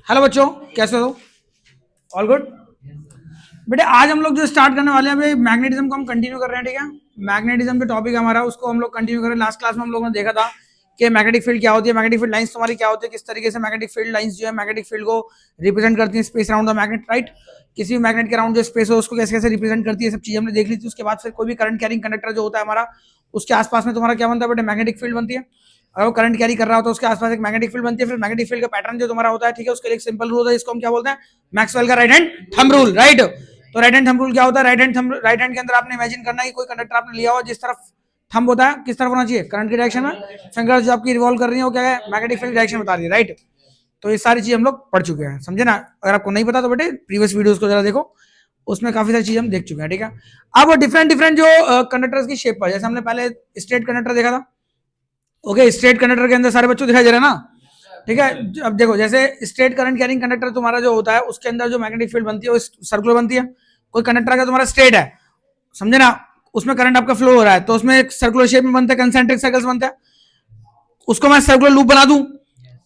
Hello बच्चों, कैसे हो? All good. बेटे आज हम लोग जो स्टार्ट करने वाले हैं अभी मैग्नेटिज्म को हम कंटिन्यू कर रहे हैं, ठीक है। मैग्नेटिज्म का टॉपिक हमारा, उसको हम लोग कंटिन्यू कर रहे हैं। लास्ट क्लास में हम लोगों ने देखा था कि मैग्नेटिक फील्ड क्या होती है, मैग्नेटिक फील्ड लाइंस तुम्हारी क्या होती है, किस तरीके से मैग्नेटिक फील्ड लाइंस जो है मैग्नेटिक फील्ड को रिप्रेजेंट करती है space around the magnet, right. किसी भी मैग्नेट के अराउंड जो स्पेस हो उसको कैसे कैसे रिप्रेजेंट करती है, सब चीजें हमने देख ली थी। उसके बाद फिर कोई भी करंट कैरिंग कंडक्टर जो होता है हमारा, उसके आसपास में तुम्हारा क्या बनता है बेटे, मैग्नेटिक फील्ड बनती है। अगर वो करंट कैरी कर रहा होता है उसके आसपास एक मैग्नेटिक फील्ड बनती है। फिर मैग्नेटिक फील्ड का पैटर्न जो तुम्हारा होता है, ठीक है, उसके लिए एक सिंपल रूल है, इसको हम क्या बोलते हैं, मैक्सवेल का right hand thumb rule, right. तो राइट हैंड थंब रूल क्या होता है, राइट हैंड के अंदर आपने इमेजिन करना है कि कोई कंडक्टर आपने लिया हुआ, जिस तरफ थंब होता है किस तरफ होना चाहिए, करंट की डायरेक्शन में। फिंगर्स जो आपकी रिवॉल्व कर रही है वो क्या है, मैग्नेटिक फील्ड डायरेक्शन बता रही है, राइट। तो ये सारी चीज हम लोग पढ़ चुके हैं, समझे ना। अगर आपको नहीं पता तो बेटे प्रीवियस वीडियोस को जरा देखो, उसमें काफी सारी चीज हम देख चुके हैं, ठीक है। अब डिफरेंट डिफरेंट जो कंडक्टर्स की शेप पर, जैसे हमने पहले स्ट्रेट कंडक्टर देखा था, ओके। स्ट्रेट कंडक्टर के अंदर सारे बच्चों दिखाई दे रहा है ना, ठीक है। अब देखो, जैसे स्ट्रेट करंट कैरिंग कंडक्टर तुम्हारा जो होता है उसके अंदर जो मैग्नेटिक फील्ड बनती है वो सर्कुलर बनती है। कोई कंडक्टर अगर तुम्हारा स्ट्रेट है, समझे ना, उसमें करंट आपका फ्लो हो रहा है तो उसमें एक सर्कुलर शेप में बनता है, कंसेंट्रिक सर्कल्स बनते हैं। उसको मैं सर्कुलर लूप बना दूं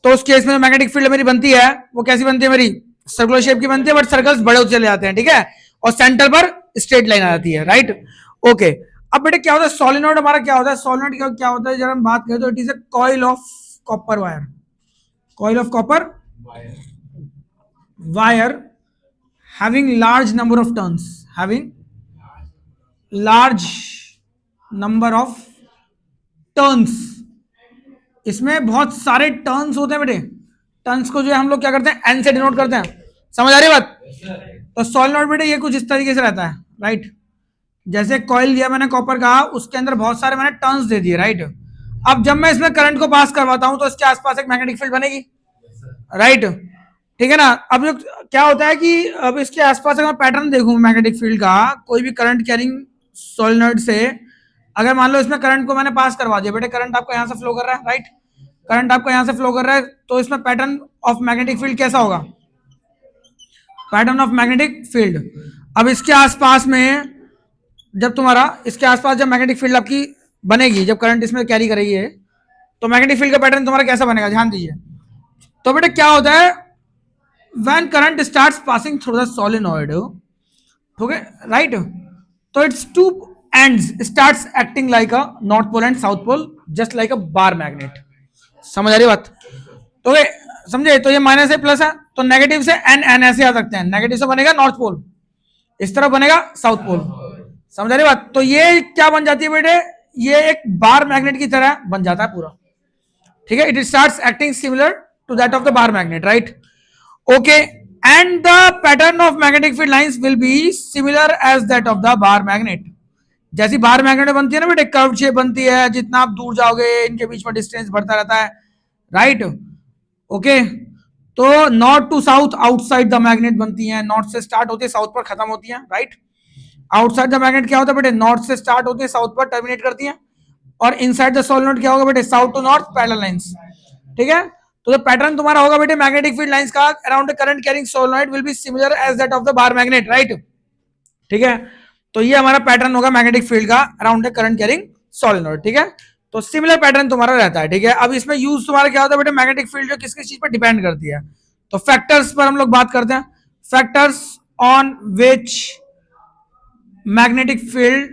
तो उस केस में मैग्नेटिक फील्ड मेरी बनती है वो कैसी बनती है, मेरी सर्कुलर शेप की बनती है, बट सर्कल्स बड़े होते चले जाते हैं, ठीक है। और सेंटर पर स्ट्रेट लाइन आ जाती है, राइट, ओके। अब बेटे क्या होता है, सोलिनॉइड हमारा क्या होता है, सोलिनॉइड क्या होता है, जब हम बात करें तो it is a coil of copper wire, coil of copper wire having large number of turns, having large number of turns। इसमें बहुत सारे टर्न्स होते हैं बेटे। टर्न्स को जो है हम लोग क्या करते हैं, एन से डिनोट करते हैं, समझ आ रही है बात। तो सोलिनॉइड बेटे ये कुछ इस तरीके से रहता है, राइट। जैसे कॉइल दिया मैंने कॉपर का, उसके अंदर बहुत सारे मैंने टर्न्स दे दिए, राइट। अब जब मैं इसमें करंट को पास करवाता हूं तो इसके आसपास एक मैग्नेटिक फील्ड बनेगी, राइट, ठीक है ना। अब जो क्या होता है कि अब इसके आसपास अगर मैं पैटर्न देखूं मैग्नेटिक फील्ड का, कोई भी करंट कैरिंग सोलिनॉइड से, अगर मान लो इसमें करंट को मैंने पास करवा दिया बेटे, करंट आपका यहां से फ्लो कर रहा है, राइट, करंट आपका यहां से फ्लो कर रहा है, तो इसमें पैटर्न ऑफ मैग्नेटिक फील्ड कैसा होगा, पैटर्न ऑफ मैग्नेटिक फील्ड। अब इसके आसपास में जब तुम्हारा इसके आसपास जब मैग्नेटिक फील्ड आपकी बनेगी, जब करंट इसमें कैरी करेगी है, तो मैग्नेटिक फील्ड का पैटर्न तुम्हारा कैसा बनेगा, ध्यान दीजिए। तो बेटे क्या होता है, when current starts passing through the solenoid, okay, right, so its two ends starts acting like a north pole and south pole, just like a bar magnet। समझ आ रही बात, तो समझे। तो ये माइनस है प्लस है, तो नेगेटिव से एन एन ऐसे आ सकते हैं, नेगेटिव से बनेगा नॉर्थ पोल, इस तरफ बनेगा साउथ पोल, समझ आ रही बात। तो ये क्या बन जाती है बेटे, ये एक बार मैग्नेट की तरह बन जाता है पूरा, ठीक है। It starts acting similar to that of the bar magnet, right, okay, and the pattern of magnetic field lines will be similar as that of the bar magnet। जैसी बार मैग्नेट बनती है ना बेटे, कर्व शेप बनती है, जितना आप दूर जाओगे इनके बीच में डिस्टेंस बढ़ता रहता है, राइट, ओके। तो north to south outside the magnet बनती है, नॉर्थ से स्टार्ट होती है साउथ पर खत्म होती है, राइट। आउटसाइड द मैग्नेट क्या होता है बेटे, नॉर्थ से स्टार्ट होती है साउथ पर टर्मिनेट करती है। और इनसाइड द सोलिनॉइड क्या होगा बेटे, south to north parallel lines, ठीक है। तो पैटर्न तुम्हारा होगा बेटे मैग्नेटिक फील्ड लाइंस का around current carrying solenoid will be similar as that of the bar magnet, right, ठीक है। तो ये हमारा पैटर्न होगा मैग्नेटिक फील्ड का अराउंड करंट कैरिंग सोलिनॉइड, ठीक है। तो सिमिलर पैटर्न तुम्हारा रहता है, ठीक है। अब इसमें यूज तुम्हारा क्या होता है बेटे, मैग्नेटिक फील्ड जो किस किस चीज पर डिपेंड करती है, तो फैक्टर्स पर हम लोग बात करते हैं। Factors on which magnetic field,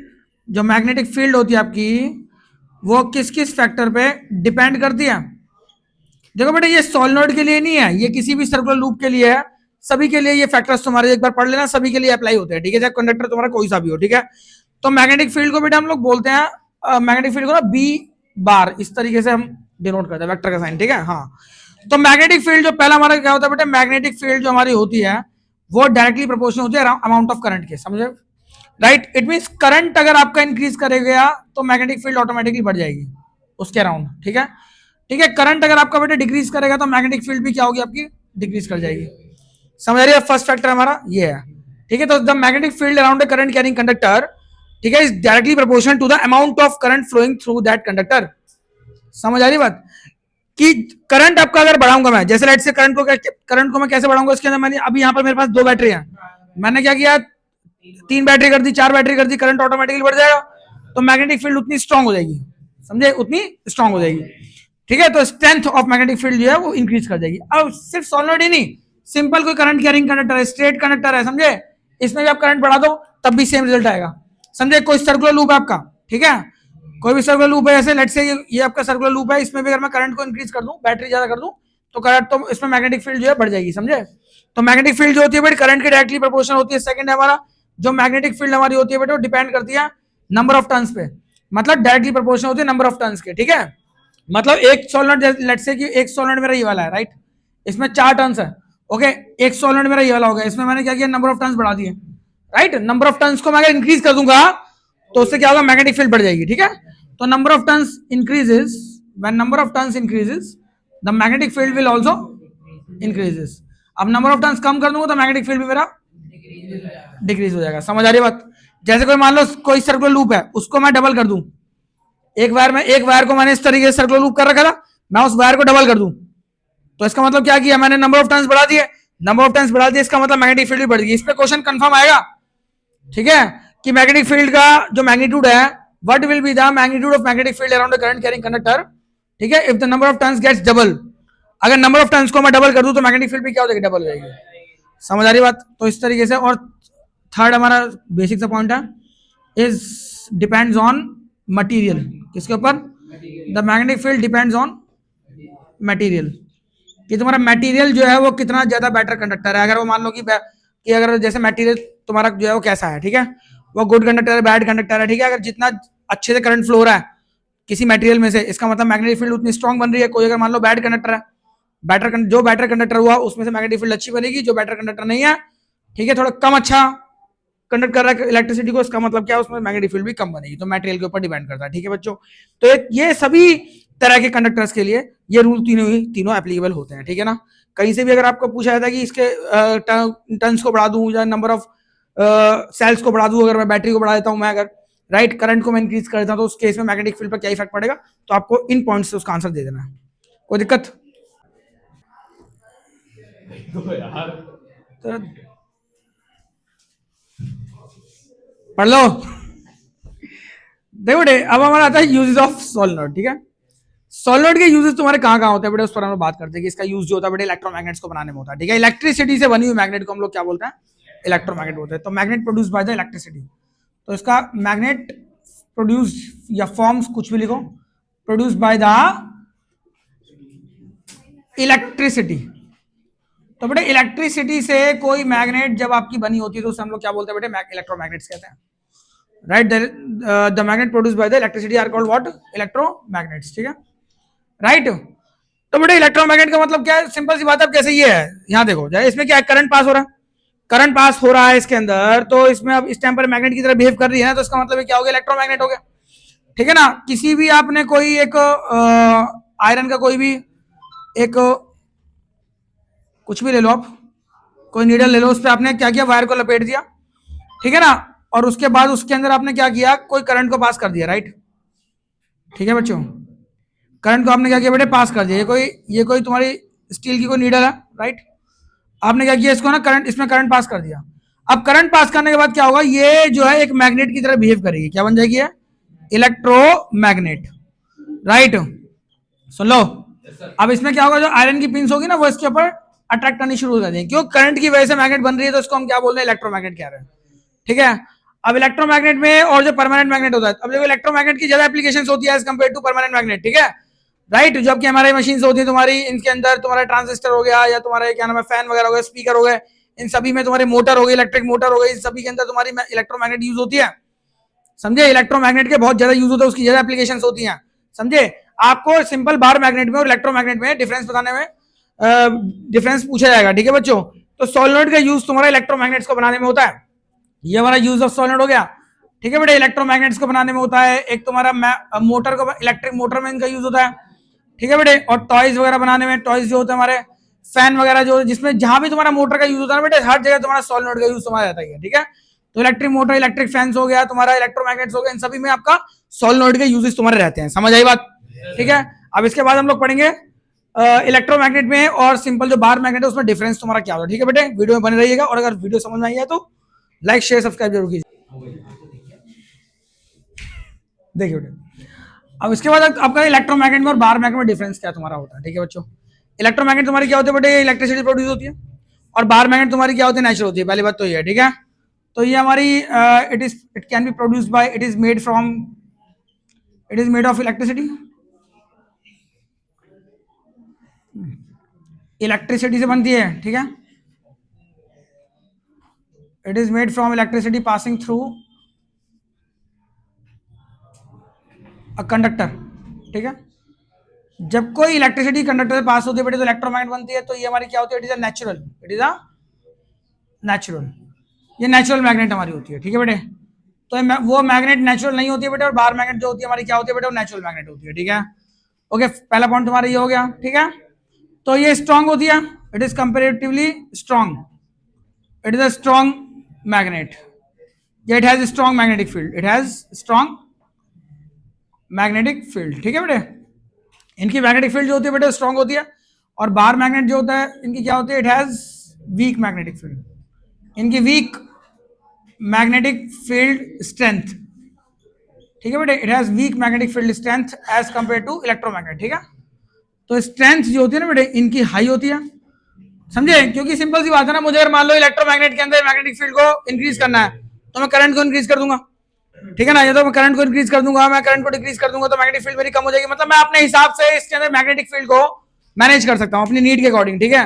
जो मैग्नेटिक फील्ड होती है आपकी, वो किस किस फैक्टर पे डिपेंड करती है। देखो बेटा ये सोलिनॉइड के लिए नहीं है, ये किसी भी सर्कुलर लूप के लिए है, सभी के लिए ये फैक्टर्स तुम्हारे एक बार पढ़ लेना, सभी के लिए अप्लाई होते हैं, ठीक है, चाहे कंडक्टर तुम्हारा कोई सा भी हो, ठीक है। तो मैग्नेटिक फील्ड को बेटा हम लोग बोलते हैं, मैग्नेटिक फील्ड को ना बी बार, इस तरीके से हम डिनोट करते हैं वेक्टर का साइन, ठीक है, हाँ। तो मैग्नेटिक फील्ड जो पहला हमारा क्या होता है बेटा, मैग्नेटिक फील्ड जो हमारी होती है वो डायरेक्टली प्रोपोर्शनल होती है अमाउंट ऑफ करंट के, समझे, राइट। इट मीन करंट अगर आपका इंक्रीज करेगा तो मैग्नेटिक फील्ड ऑटोमेटिकली बढ़ जाएगी उसके अराउंड, ठीक है, ठीक है। करंट अगर आपका बेटा डिक्रीज करेगा तो मैग्नेटिक फील्ड भी क्या होगी आपकी, डिक्रीज कर जाएगी, समझ रही है। फर्स्ट फैक्टर हमारा ये है, ठीक है। तो the magnetic field around the current carrying conductor, ठीक है, is directly proportional to the amount of current flowing through that conductor. समझ आ रही बात कि करंट आपका अगर बढ़ाऊंगा मैं, जैसे लाइट से करंट को मैं कैसे बढ़ाऊंगा, इसके अंदर मैंने अभी यहाँ पर मेरे पास 2 बैटरी है, मैंने क्या किया, 3 बैटरी कर दी, 4 बैटरी कर दी, करंट ऑटोमेटिकली बढ़ जाएगा, तो मैग्नेटिक फील्ड उतनी स्ट्रांग हो जाएगी, समझे, उतनी स्ट्रांग हो जाएगी, ठीक है। तो स्ट्रेंथ ऑफ मैग्नेटिक फील्ड जो है वो इंक्रीज कर जाएगी। अब सिर्फ सोलिनॉइड ही नहीं, सिंपल कोई करंट कैरिंग कंडक्टर है, स्ट्रेट कंडक्टर है, समझे, इसमें भी आप करंट बढ़ा दो तब भी सेम रिजल्ट आएगा, समझे। कोई सर्कुलर लूप है आपका, ठीक है, कोई भी सर्कुलर लूप है, ऐसे लेट्स से ये आपका सर्कुलर लूप है, इसमें भी अगर मैं करंट को इंक्रीज कर दूं, बैटरी ज्यादा कर दूं, तो करंट, तो इसमें मैग्नेटिक फील्ड जो है बढ़ जाएगी, समझे। तो मैग्नेटिक फील्ड जो होती है बेटे करंट के डायरेक्टली प्रोपोर्शनल होती है। सेकंड है हमारा जो मैग्नेटिक फील्ड हमारी होती है बेटे वो डिपेंड करती है नंबर ऑफ टर्न्स पे, मतलब डायरेक्टली प्रोपोर्शनल होती है नंबर ऑफ टर्न्स के, ठीक है। मतलब एक सोलेनोइड, लेट्स से कि एक सोलेनोइड मेरा ये वाला है, राइट, इसमें 4 टर्न्स है, ओके, एक सोलेनोइड मेरा ये वाला हो गया, इसमें मैंने क्या किया, नंबर ऑफ टर्न्स बढ़ा दिए, राइट। नंबर ऑफ टर्न्स को मैं अगर इंक्रीज कर दूंगा तो उससे क्या होगा, मैग्नेटिक फील्ड बढ़ जाएगी, ठीक है। तो number of turns increases, when number of turns increases the magnetic field will also increases. अब नंबर ऑफ टर्न्स कम कर दूंगा तो मैग्नेटिक फील्ड भी मेरा डिक्रीज हो जाएगा, समझ आ रही है बात। जैसे कोई मान लो कोई सर्कुलर लूप है, उसको मैं डबल कर दूं, एक वायर को मैंने इस तरीके से सर्कुलर लूप कर रखा था, मैं उस वायर को डबल कर दूं, तो इसका मतलब क्या किया मैंने, नंबर ऑफ टर्न्स बढ़ा दिए, नंबर ऑफ टर्न्स बढ़ा दिए, इसका मतलब मैग्नेटिक फील्ड भी बढ़ गई। इस पे क्वेश्चन कंफर्म आएगा, ठीक है, कि मैग्नेटिक फील्ड का जो मैग्नीट्यूड है, what will be the magnitude of magnetic field around the current carrying conductor, ठीक है, if the number of turns gets double. अगर नंबर ऑफ टर्न्स को मैं डबल कर दूं तो मैग्नेटिक फील्ड भी क्या हो जाएगी, डबल हो जाएगी, समझ आ रही बात। तो इस तरीके से। और थर्ड हमारा बेसिक सा पॉइंट है, इज डिपेंड्स ऑन मटेरियल, किसके ऊपर, the magnetic field depends on material, कि तुम्हारा मटेरियल जो है वो कितना ज्यादा बेटर कंडक्टर है। अगर वो मान लो कि अगर जैसे मटेरियल तुम्हारा जो है वो कैसा है, ठीक है, वो गुड कंडक्टर है, बैड कंडक्टर है, ठीक है, अगर जितना अच्छे से करंट फ्लो हो रहा है किसी मटेरियल में से, इसका मतलब मैग्नेटिक फील्ड उतनी स्ट्रांग बन रही है। कोई अगर मान लो बैड कंडक्टर है, जो बैटर कंडक्टर हुआ उसमें से मैग्नेटिक फील्ड अच्छी बनेगी, जो बैटर कंडक्टर नहीं है, ठीक है, थोड़ा कम अच्छा कंडक्ट कर रहा है इलेक्ट्रिसिटी को, इसका मतलब क्या है, उसमें मैग्नेटिक फील्ड भी कम बनेगी। तो मटेरियल के ऊपर डिपेंड करता है, ठीक है बच्चों। तो ये सभी तरह के कंडक्टर्स के लिए ये रूल तीनों एप्लीकेबल होते हैं, ठीक है ना। कहीं से भी अगर आपको पूछा जाता है कि इसके टर्न्स को बढ़ा दूं या नंबर ऑफ सेल्स को बढ़ा दूं, अगर मैं बैटरी को बढ़ा देता हूं, मैं अगर राइट करंट को मैं इंक्रीज कर देता हूं, तो उस केस में मैग्नेटिक फील्ड पर क्या इफेक्ट पड़ेगा, तो आपको इन पॉइंट्स से उसका आंसर दे देना है। कोई दिक्कत तो पढ़ लो। देखो बेटे अब हमारा आता है यूजेस ऑफ सोलेनोइड, ठीक है। सोलेनोइड के यूजेस तुम्हारे कहाँ कहाँ होते हैं बेटे, उस पर हम बात करते हैं कि इसका यूज जो होता है बेटे इलेक्ट्रोमैग्नेट्स को बनाने में होता है, ठीक है। इलेक्ट्रिसिटी से बनी हुई मैग्नेट को हम लोग क्या बोलते हैं, इलेक्ट्रोमैग्नेट बोलते हैं। तो magnet produce by the electricity, तो इसका मैग्नेट प्रोड्यूस या फॉर्म्स कुछ भी लिखो, प्रोड्यूस बाय द इलेक्ट्रिसिटी। तो बेटे इलेक्ट्रिसिटी से कोई मैग्नेट जब आपकी बनी होती है तो उसे हम लोग क्या बोलते हैं बेटे, इलेक्ट्रोमैग्नेट्स कहते हैं, right. The magnet produce by the electricity are called what, electromagnets, ठीक है, राइट। तो बेटे इलेक्ट्रोमैग्नेट का मतलब क्या है, सिंपल सी बात है। अब जैसे ये है, यहाँ देखो इसमें क्या है, करंट पास हो रहा है, करंट पास हो रहा है इसके अंदर, तो इसमें अब इस टाइम पर मैग्नेट की तरह बिहेव कर रही है ना, तो इसका मतलब क्या हो गया, इलेक्ट्रोमैग्नेट हो गया, ठीक है ना। किसी भी आपने कोई एक आयरन का कोई भी एक कुछ भी ले लो, आप कोई नीडल ले लो, उस पर आपने क्या किया, वायर को लपेट दिया, ठीक है ना, और उसके बाद उसके अंदर आपने क्या किया, कोई करंट को पास कर दिया, राइट, ठीक है बच्चों, करंट को आपने क्या किया बेटे, पास कर दिया। ये कोई तुम्हारी स्टील की कोई नीडल है, राइट, आपने क्या किया, इसको ना करंट, इसमें करंट पास कर दिया। अब करंट पास करने के बाद क्या होगा, ये जो है एक मैग्नेट की तरह बिहेव करेगी, क्या बन जाएगी, इलेक्ट्रोमैग्नेट, राइट। सुन लो, अब इसमें क्या होगा, जो आयरन की पिंस होगी ना वो इसके ऊपर अट्रैक्ट करनी शुरू कर देंगे, क्यों, करंट की वजह से मैग्नेट बन रही है, तो इसको हम क्या बोल रहे हैं, इलेक्ट्रोमैग्नेट कह रहे हैं, ठीक है। अब इलेक्ट्रोमैग्नेट में और जो परमानेंट मैग्नेट होता है, अब देखो इलेक्ट्रोमैग्नेट की ज्यादा एप्लीकेशन होती है as compare to permanent magnet, ठीक है, राइट। जबकि हमारी मशीन होती है तुम्हारी, इनके अंदर तुम्हारा ट्रांजिस्टर हो गया, या तुम्हारा क्या नाम है, फैन वगैरह हो गया, स्पीकर हो गए, इन सभी में तुम्हारी मोटर हो गई, इलेक्ट्रिक मोटर हो गई, इन सभी के अंदर तुम्हारी इलेक्ट्रोमैग्नेट यूज होती है, समझे। इलेक्ट्रोमैग्नेट के बहुत ज्यादा यूज होता है, उसकी ज्यादा एप्लीकेशन होती हैं, समझे। आपको सिंपल बार मैग्नेट में और इलेक्ट्रोमैग्नेट में डिफरेंस बताने में डिफरेंस पूछा जाएगा, ठीक है बच्चों। तो सोलेनोइड का यूज तुम्हारा इलेक्ट्रोमैग्नेट्स को बनाने में होता है, ये हमारा यूज ऑफ सोलेनोइड हो गया, ठीक है बेटा। इलेक्ट्रोमैग्नेट्स को बनाने में होता है, एक तुम्हारा मोटर को, इलेक्ट्रिक मोटर में इनका यूज होता है, ठीक है बेटे। और टॉयज वगैरह बनाने में, टॉयज जो होते हैं हमारे, फैन वगैरह जो, जिसमें जहां भी तुम्हारा मोटर का यूज होता है बेटे, हर जगह तुम्हारा सोलेनोइड का यूज तुम्हारा रहता है, ठीक है। तो इलेक्ट्रिक मोटर, इलेक्ट्रिक फैंस हो गया तुम्हारा, इलेक्ट्रोमैग्नेट्स हो गया, इन सभी में आपका सोलेनोइड के यूजेस तुम्हारे रहते हैं, समझ आई बात, ठीक है। अब इसके बाद हम लोग पढ़ेंगे इलेक्ट्रोमैग्नेट में और सिंपल जो बार मैग्नेट है उसमें डिफरेंस तुम्हारा क्या होता है, ठीक है बेटे। वीडियो में बने रहिएगा, और अगर वीडियो समझ में आई है तो लाइक शेयर सब्सक्राइब जरूर कीजिए। देखिए बेटे, अब इसके बाद आपका इलेक्ट्रोमैग्नेट में और बार मैग्नेट में डिफरेंस क्या तुम्हारा होता है, ठीक है बच्चों। इलेक्ट्रोमैग्नेट तुम्हारी क्या होती है बेटे, इलेक्ट्रिसिटी प्रोड्यूस होती है, और बाहर मैग्नेट तुम्हारी क्या होती है, नेचुरल होती है, पहली बात तो ये है, ठीक है। तो ये हमारी it can be produced by, it is made of electricity, electricity से बनती है, ठीक है। It is made from electricity passing through a conductor, ठीक है। जब कोई इलेक्ट्रिसिटी कंडक्टर से पास होती है बेटे तो इलेक्ट्रोमैग्नेट बनती है, तो ये हमारी क्या होती है, इट इज अ नेचुरल, ये नेचुरल मैग्नेट हमारी होती है, ठीक है बेटे। तो वो मैग्नेट नेचुरल नहीं होती है बेटे, और बाहर मैग्नेट जो होती है हमारी क्या होती है बेटे, वो नेचुरल मैग्नेट होती है, ठीक है। ओके, पहला पॉइंट तुम्हारा ये हो गया, ठीक है। तो ये स्ट्रांग होती है, it is comparatively strong, it is a strong magnet, it has strong magnetic field, it has strong magnetic field, ठीक है बेटे। इनकी मैग्नेटिक फील्ड जो होती है बेटे स्ट्रांग होती है, और बाहर मैग्नेट जो होता है इनकी क्या होती है, it has weak magnetic field, इनकी वीक मैग्नेटिक फील्ड स्ट्रेंथ, ठीक है बेटे, it has weak magnetic field strength as compare to electromagnet, ठीक है। तो स्ट्रेंथ जो होती है ना बेटे इनकी हाई होती है, समझे, क्योंकि सिंपल सी बात है ना, मुझे अगर मान लो इलेक्ट्रोमैग्नेट के अंदर मैग्नेटिक फील्ड को इंक्रीज करना है तो मैं करंट को इंक्रीज कर दूंगा, ठीक है ना। ये तो मैं करंट को इंक्रीज कर दूंगा, मैं करंट को डिक्रीज कर दूंगा तो मैग्नेटिक फील्ड मेरी कम हो जाएगी, मतलब मैं अपने हिसाब से इसके अंदर मैग्नेटिक फील्ड को मैनेज कर सकता हूँ अपनी नीड के अकॉर्डिंग, ठीक है।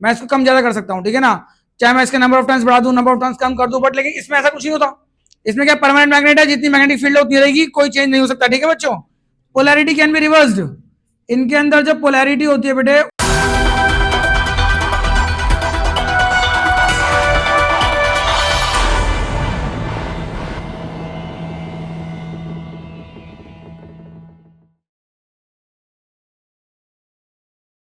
मैं इसको कम ज्यादा कर सकता हूँ, ठीक है ना, चाहे मैं इसके नंबर ऑफ टर्न्स बढ़ा दूं, नंबर ऑफ टर्न्स कम कर दूं, बट लेकिन इसमें ऐसा कुछ नहीं होता, इसमें क्या परमानेंट मैग्नेट है, जितनी मैग्नेटिक फील्ड उतनी रहेगी, कोई चेंज नहीं हो सकता, ठीक है बच्चों। पोलैरिटी कैन बी रिवर्स्ड, इनके अंदर जो पोलैरिटी होती है बेटे